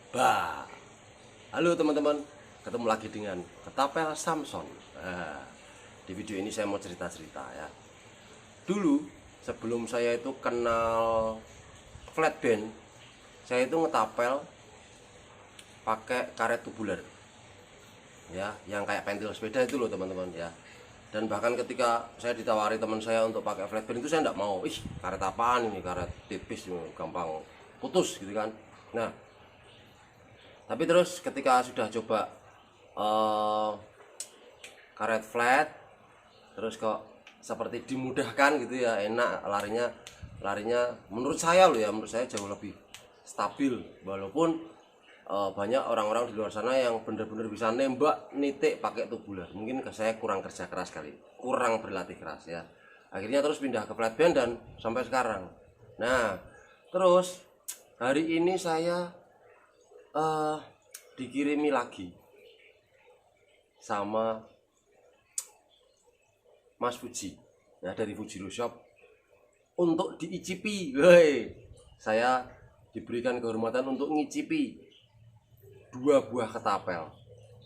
Bah, halo teman-teman, ketemu lagi dengan Ketapel Samson. Di video ini saya mau cerita-cerita ya. Dulu sebelum saya itu kenal flat band, saya itu ngetapel pakai karet tubular, ya, yang kayak pentil sepeda itu loh teman-teman ya. Dan bahkan ketika saya ditawari teman saya untuk pakai flat band itu saya enggak mau. Ih, karet apaan ini, karet tipis, gampang putus gitu kan. Nah, tapi terus ketika sudah coba eh, karet flat, terus kok seperti dimudahkan gitu ya, enak larinya. Larinya menurut saya loh ya, menurut saya jauh lebih stabil. Walaupun banyak orang-orang di luar sana yang benar-benar bisa nembak nitik pakai tubular. Mungkin saya kurang kerja keras kali, kurang berlatih keras ya. Akhirnya terus pindah ke flat band dan sampai sekarang. Nah, terus hari ini saya dikirimi lagi sama Mas Fuji ya, dari Fuji Shop untuk diicipi. Woi, saya diberikan kehormatan untuk ngicipi dua buah ketapel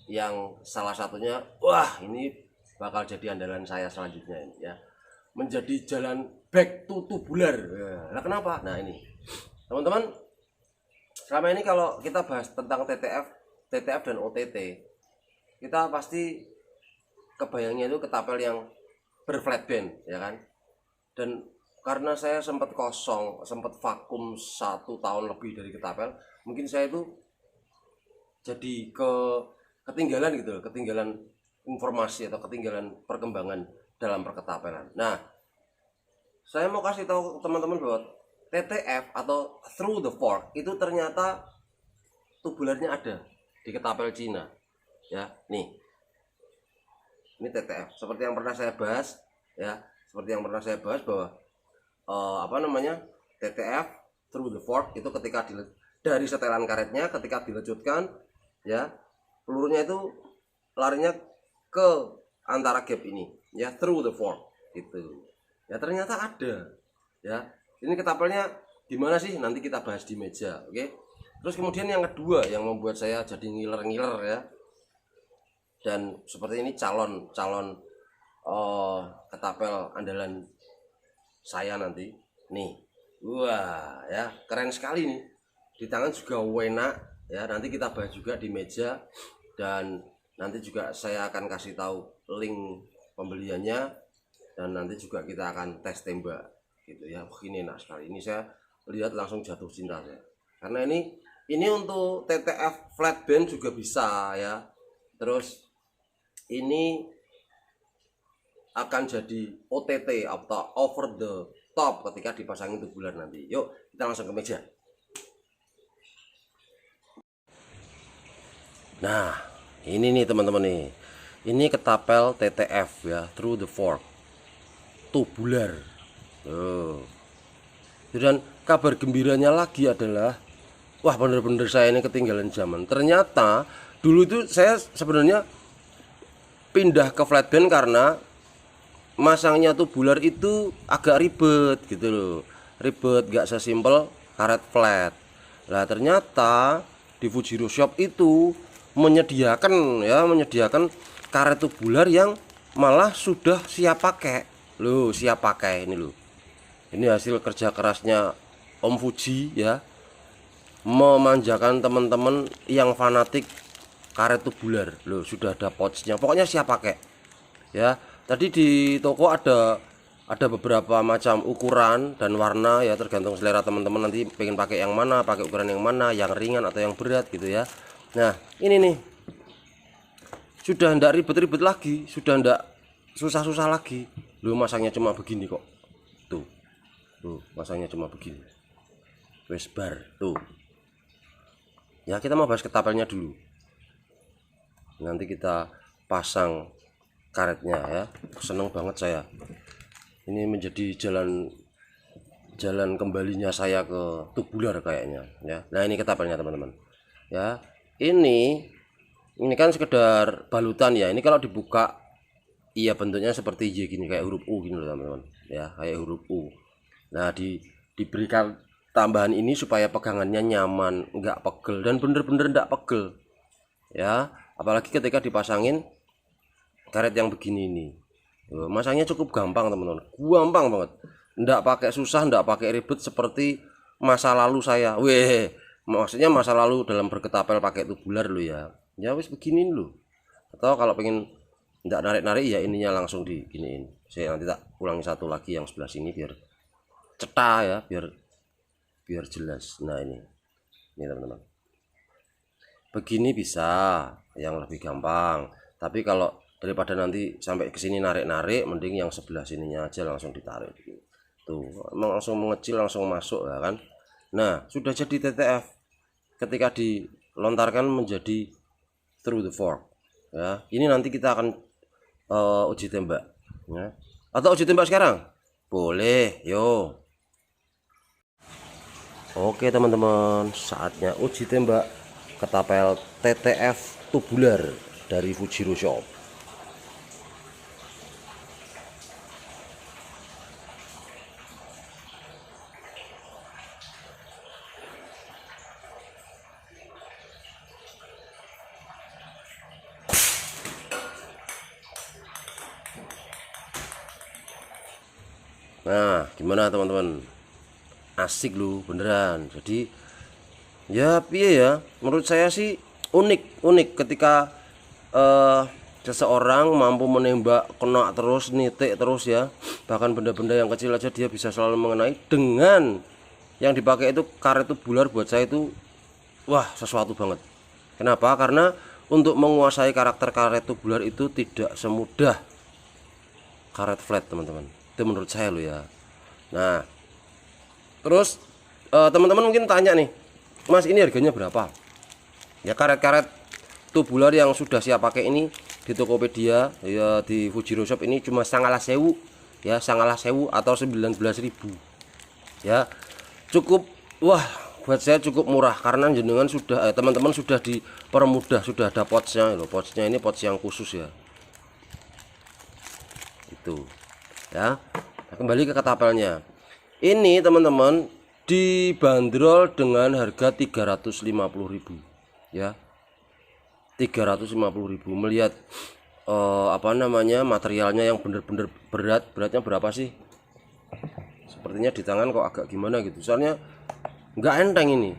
yang salah satunya, wah, ini bakal jadi andalan saya selanjutnya ini ya, menjadi jalan back to tubular. Nah, kenapa? Nah, ini teman-teman, selama ini kalau kita bahas tentang TTF dan OTT, kita pasti kebayangnya itu ketapel yang berflat band ya kan. Dan karena saya sempat kosong, sempat vakum 1 tahun lebih dari ketapel, mungkin saya itu jadi ketinggalan gitu, ketinggalan informasi atau ketinggalan perkembangan dalam perketapelan. Nah, saya mau kasih tahu teman-teman bahwa TTF atau through the fork itu ternyata tubularnya ada di ketapel Cina ya. Nih, ini TTF seperti yang pernah saya bahas ya, seperti yang pernah saya bahas bahwa TTF through the fork itu ketika dari setelan karetnya, ketika dilecutkan ya, pelurunya itu larinya ke antara gap ini ya, through the fork itu ya. Ternyata ada ya. Ini ketapelnya gimana sih, nanti kita bahas di meja, oke. Terus kemudian yang kedua yang membuat saya jadi ngiler-ngiler ya, dan seperti ini calon ketapel andalan saya nanti nih. Wah ya, keren sekali nih, di tangan juga enak ya. Nanti kita bahas juga di meja, dan nanti juga saya akan kasih tahu link pembeliannya, dan nanti juga kita akan tes tembak gitu ya. Wah, ini enak sekali, ini saya lihat langsung jatuh cinta saya, karena ini untuk TTF flat band juga bisa ya. Terus ini akan jadi OTT atau over the top ketika dipasangin tubular nanti. Yuk kita langsung ke meja. Nah, ini nih teman-teman nih, ini ketapel TTF ya, through the fork tubular. Dan kabar gembiranya lagi adalah, wah, bener-bener saya ini ketinggalan zaman. Ternyata dulu itu saya sebenarnya pindah ke flat band karena masangnya tubular itu agak ribet gitu loh, ribet, gak sesimpel karet flat. Nah, ternyata di Fujiro Shop itu menyediakan karet tubular yang malah sudah siap pakai loh, siap pakai ini loh. Ini hasil kerja kerasnya Om Fuji ya, memanjakan teman-teman yang fanatik karet tubular loh. Sudah ada pouchnya, pokoknya siap pakai ya. Tadi di toko ada beberapa macam ukuran dan warna ya, tergantung selera teman-teman nanti pengen pakai yang mana, pakai ukuran yang mana, yang ringan atau yang berat gitu ya. Nah, ini nih sudah ndak ribet-ribet lagi, sudah ndak susah-susah lagi loh. Masangnya cuma begini kok, tuh masangnya cuma begini, wes bar tuh ya. Kita mau bahas ketapelnya dulu, nanti kita pasang karetnya ya. Seneng banget saya, ini menjadi jalan kembalinya saya ke tubular kayaknya ya. Nah, ini ketapelnya teman-teman ya. Ini kan sekedar balutan ya. Ini kalau dibuka, iya, bentuknya seperti Y gini, kayak huruf U gini loh teman-teman ya, kayak huruf U. Nah, diberikan tambahan ini supaya pegangannya nyaman, nggak pegel, dan bener-bener nggak pegel ya. Apalagi ketika dipasangin karet yang begini ini, masangnya cukup gampang teman-teman, gampang banget, nggak pakai susah, nggak pakai ribet seperti masa lalu saya. Maksudnya masa lalu dalam berketapel pakai tubular lo ya wis beginiin lo. Atau kalau pengen nggak narik-narik ya ininya langsung diginiin. Saya nanti tak ulangi satu lagi yang sebelah sini biar cetak ya, biar jelas. Nah ini teman-teman, begini bisa yang lebih gampang. Tapi kalau daripada nanti sampai ke sini narik-narik, mending yang sebelah sininya aja langsung ditarik tuh, langsung mengecil, langsung masuk ya kan. Nah sudah jadi TTF ketika dilontarkan menjadi through the fork ya. Ini nanti kita akan uji tembak ya. Atau uji tembak sekarang boleh, yo. Oke teman-teman, saatnya uji tembak ketapel TTF tubular dari Fujiro Shop. Nah gimana teman-teman, asik lu beneran. Jadi ya piye ya, menurut saya sih unik ketika seseorang mampu menembak kena terus, nitik terus ya, bahkan benda-benda yang kecil aja dia bisa selalu mengenai. Dengan yang dipakai itu karet tubular, buat saya itu wah sesuatu banget. Kenapa? Karena untuk menguasai karakter karet tubular itu tidak semudah karet flat teman-teman, itu menurut saya lo ya. Nah terus teman-teman mungkin tanya nih, Mas ini harganya berapa? Ya karet-karet tubular yang sudah saya pakai ini di Tokopedia ya, di Fujiro Shop ini cuma 9.000 ya, 9.000 atau 19.000 ya, cukup. Wah buat saya cukup murah karena jenengan sudah teman-teman sudah dipermudah, sudah ada pouchnya loh. Pouchnya ini pouch yang khusus ya, itu ya. Nah, kembali ke ketapelnya ini teman-teman, dibanderol dengan harga 350.000 ya, 350.000. Melihat apa namanya, materialnya yang bener-bener beratnya berapa sih, sepertinya di tangan kok agak gimana gitu, soalnya nggak enteng ini,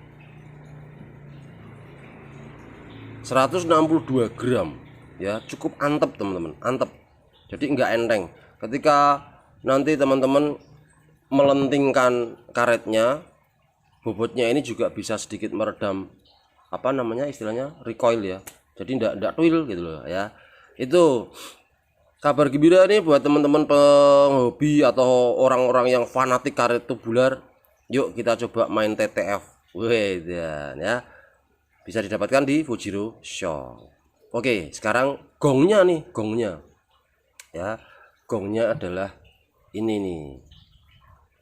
162 gram ya, cukup antep teman-teman, antep. Jadi nggak enteng. Ketika nanti teman-teman melentingkan karetnya, bobotnya ini juga bisa sedikit meredam apa namanya istilahnya recoil ya, jadi ndak tuil gitu loh ya. Itu kabar gembira nih buat teman-teman penghobi atau orang-orang yang fanatik karet tubular. Yuk kita coba main TTF. Dan ya bisa didapatkan di Fujiro Shop. Oke sekarang gongnya nih, gongnya ya, gongnya adalah ini nih.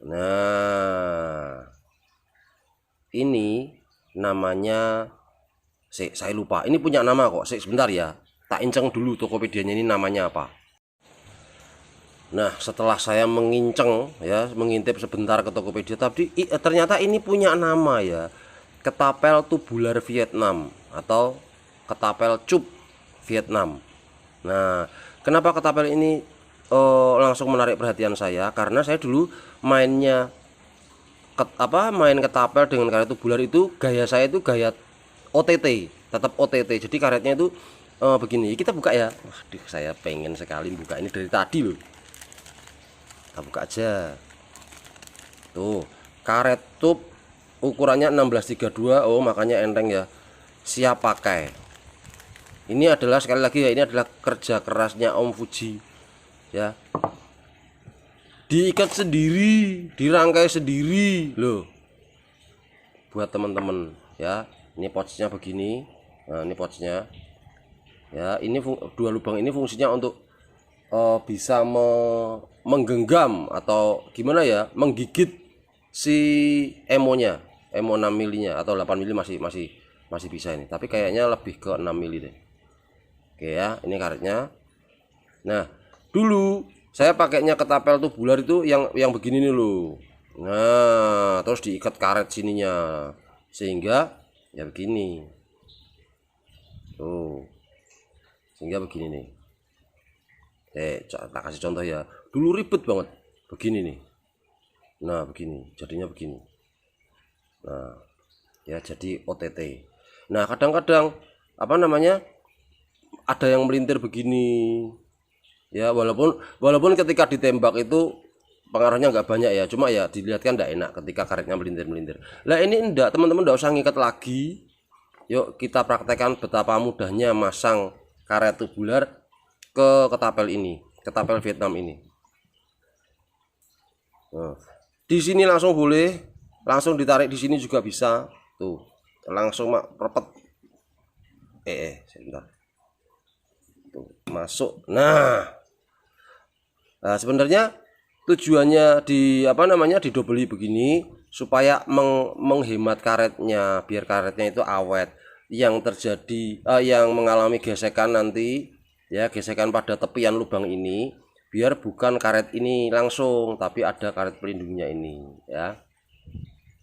Nah ini namanya, saya lupa, ini punya nama kok. Sebentar ya, tak inceng dulu Tokopedianya ini namanya apa. Nah setelah saya menginceng ya, mengintip sebentar ke Tokopedia, tapi ternyata ini punya nama ya, ketapel tubular Vietnam atau ketapel cup Vietnam. Nah kenapa ketapel ini langsung menarik perhatian saya? Karena saya dulu mainnya main ketapel dengan karet tubular itu, gaya saya itu gaya OTT, tetap OTT. Jadi karetnya itu begini, kita buka ya. Waduh saya pengen sekali buka ini dari tadi loh. Kita buka aja tuh, karet tub ukurannya 1632. Oh makanya enteng ya, siap pakai. Ini adalah sekali lagi ya, ini adalah kerja kerasnya Om Fuji ya, diikat sendiri, dirangkai sendiri loh buat teman-teman ya. Ini pouchnya begini. Nah ini pouchnya ya, ini dua lubang ini fungsinya untuk bisa menggenggam atau gimana ya, menggigit si emonya, emo 6 milinya atau 8 mili masih bisa ini, tapi kayaknya lebih ke 6 mili deh. Oke ya, ini karetnya. Nah dulu saya pakainya ketapel tubular itu yang begini nih loh, Nah, terus diikat karet sininya sehingga ya begini tuh, sehingga begini nih. Tak kasih contoh ya, dulu ribet banget begini nih. Nah begini, jadinya begini. Nah ya, jadi OTT. Nah kadang-kadang apa namanya, ada yang melintir begini ya, walaupun ketika ditembak itu pengaruhnya nggak banyak ya, cuma ya dilihat kan nggak enak ketika karetnya melintir. Lah ini enggak, teman-teman nggak usah ngikat lagi. Yuk kita praktekkan betapa mudahnya masang karet tubular ke ketapel ini, ketapel Vietnam ini. Nah, di sini langsung boleh, langsung ditarik di sini juga bisa. Tuh, langsung repet. Sebentar. Tuh, masuk. Nah, sebenarnya tujuannya didobeli begini supaya menghemat karetnya, biar karetnya itu awet. Yang terjadi yang mengalami gesekan nanti ya, gesekan pada tepian lubang ini, biar bukan karet ini langsung tapi ada karet pelindungnya ini ya.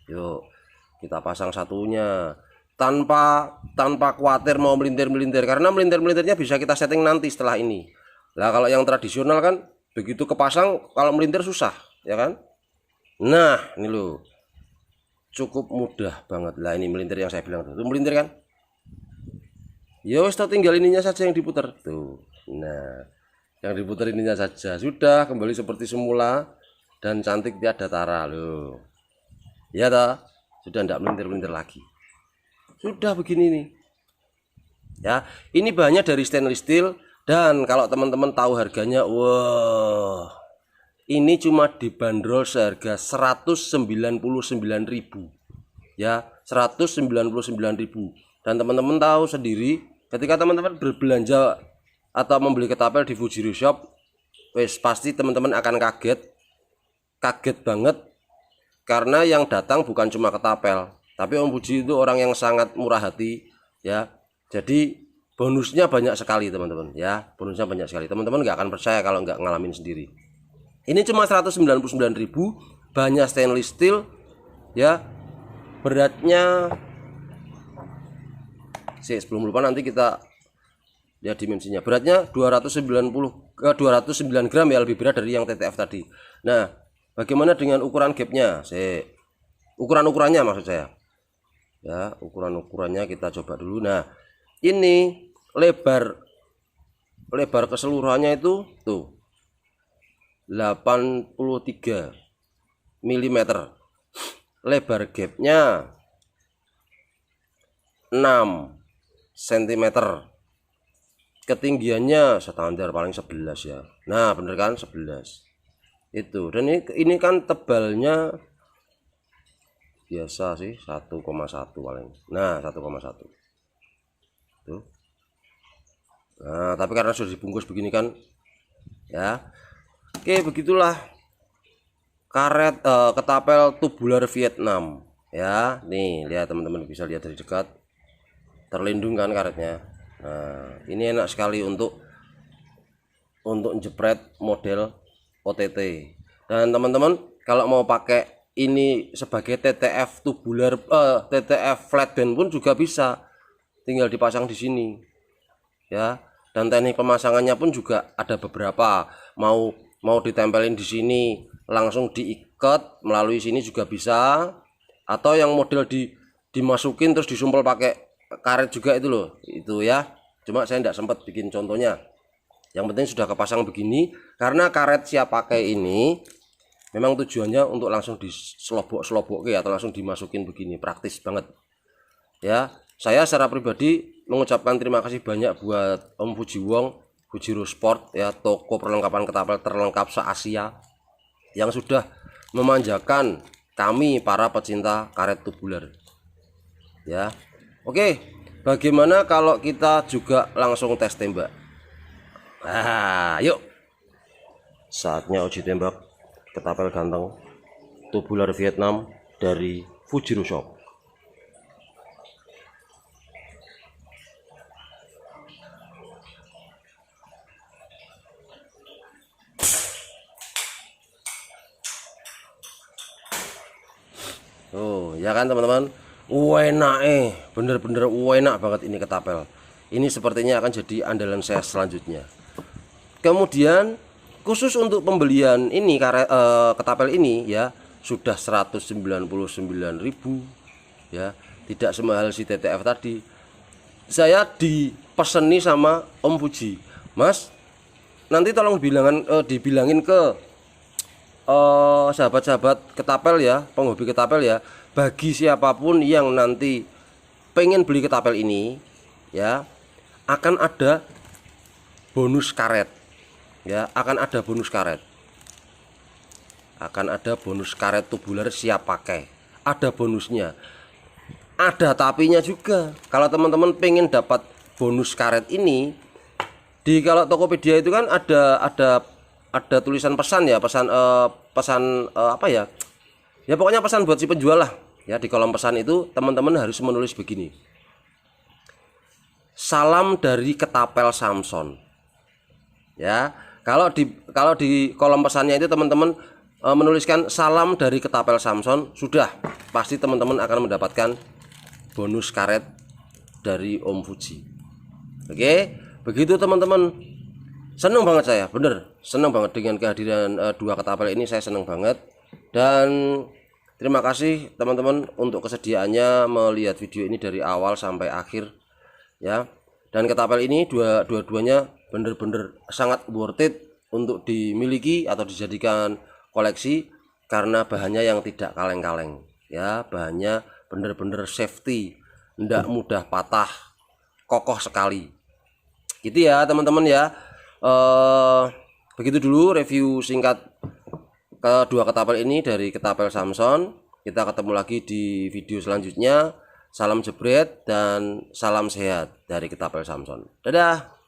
Yuk kita pasang satunya tanpa khawatir mau melintir, karena melintirnya bisa kita setting nanti setelah ini. Lah kalau yang tradisional kan begitu kepasang, kalau melintir susah ya kan. Nah ini loh, cukup mudah banget. Lah ini melintir yang saya bilang tuh, melintir kan. Ya wes, tinggal ininya saja yang diputar tuh. Nah yang diputar ininya saja, sudah kembali seperti semula dan cantik tiada tara loh ya toh, sudah tidak melintir lagi, sudah begini nih ya. Ini bahannya dari stainless steel, dan kalau teman-teman tahu harganya, wah ini cuma dibanderol seharga 199.000 ya, 199.000. Dan teman-teman tahu sendiri ketika teman-teman berbelanja atau membeli ketapel di Fujiro Shop, wes pasti teman-teman akan kaget banget, karena yang datang bukan cuma ketapel, tapi Om Fuji itu orang yang sangat murah hati ya. Jadi bonusnya banyak sekali teman-teman ya, bonusnya banyak sekali. Teman-teman nggak akan percaya kalau nggak ngalamin sendiri. Ini cuma 199.000, bahannya stainless steel ya, beratnya sebelum lupa nanti kita lihat dimensinya. Beratnya 209 gram ya, lebih berat dari yang TTF tadi. Nah bagaimana dengan ukuran gapnya? Ukuran-ukurannya maksud saya ya, ukuran-ukurannya kita coba dulu. Nah ini lebar keseluruhannya itu tuh 83 mm, lebar gapnya 6 cm, ketinggiannya standar paling 11 ya. Nah bener kan, 11 itu. Dan ini kan tebalnya biasa sih 1,1 paling. Nah 1,1 tuh. Nah tapi karena sudah dibungkus begini kan ya. Oke, begitulah karet ketapel tubular Vietnam ya. Nih lihat teman-teman, bisa lihat dari dekat, terlindung kan karetnya. Nah ini enak sekali untuk jepret model OTT. Dan teman-teman kalau mau pakai ini sebagai TTF tubular, TTF flatband pun juga bisa, tinggal dipasang di sini ya. Dan teknik pemasangannya pun juga ada beberapa, mau ditempelin di sini langsung diikat melalui sini juga bisa, atau yang model dimasukin terus disumpel pakai karet juga itu loh, itu ya. Cuma saya tidak sempat bikin contohnya. Yang penting sudah kepasang begini, karena karet siap pakai ini memang tujuannya untuk langsung diselobok atau langsung dimasukin begini, praktis banget ya. Saya secara pribadi mengucapkan terima kasih banyak buat Om Fuji Wong, Fujiro Sport ya, toko perlengkapan ketapel terlengkap se-Asia, yang sudah memanjakan kami para pecinta karet tubular ya. Oke, bagaimana kalau kita juga langsung tes tembak? Yuk, saatnya uji tembak ketapel ganteng tubular Vietnam dari Fujiro Shop. Oh, ya kan teman-teman? Enak bener-bener enak banget ini ketapel. Ini sepertinya akan jadi andalan saya selanjutnya. Kemudian khusus untuk pembelian ini ketapel ini ya sudah 199.000 ya, tidak semahal si TTF tadi. Saya dipeseni sama Om Fuji, Mas, nanti tolong dibilangin ke sahabat-sahabat ketapel ya, penghobi ketapel ya, bagi siapapun yang nanti pengen beli ketapel ini ya, akan ada bonus karet ya, akan ada bonus karet tubular siap pakai, ada bonusnya, ada tapinya juga. Kalau teman-teman pengen dapat bonus karet ini, kalau Tokopedia itu kan ada tulisan pesan ya, apa ya, pokoknya pesan buat si penjual lah ya. Di kolom pesan itu teman-teman harus menulis begini: salam dari ketapel Samson ya. Kalau di kolom pesannya itu teman-teman menuliskan salam dari ketapel Samson, sudah pasti teman-teman akan mendapatkan bonus karet dari Om Fuji. Oke, begitu teman-teman. Seneng banget saya, bener seneng banget dengan kehadiran dua ketapel ini. Saya seneng banget, dan terima kasih teman-teman untuk kesediaannya melihat video ini dari awal sampai akhir ya. Dan ketapel ini dua-duanya bener-bener sangat worth it untuk dimiliki atau dijadikan koleksi, karena bahannya yang tidak kaleng-kaleng ya, bahannya bener-bener safety, tidak mudah patah, kokoh sekali gitu ya teman-teman ya. Begitu dulu review singkat kedua ketapel ini dari ketapel Samson. Kita ketemu lagi di video selanjutnya. Salam jebret dan salam sehat dari ketapel Samson. Dadah.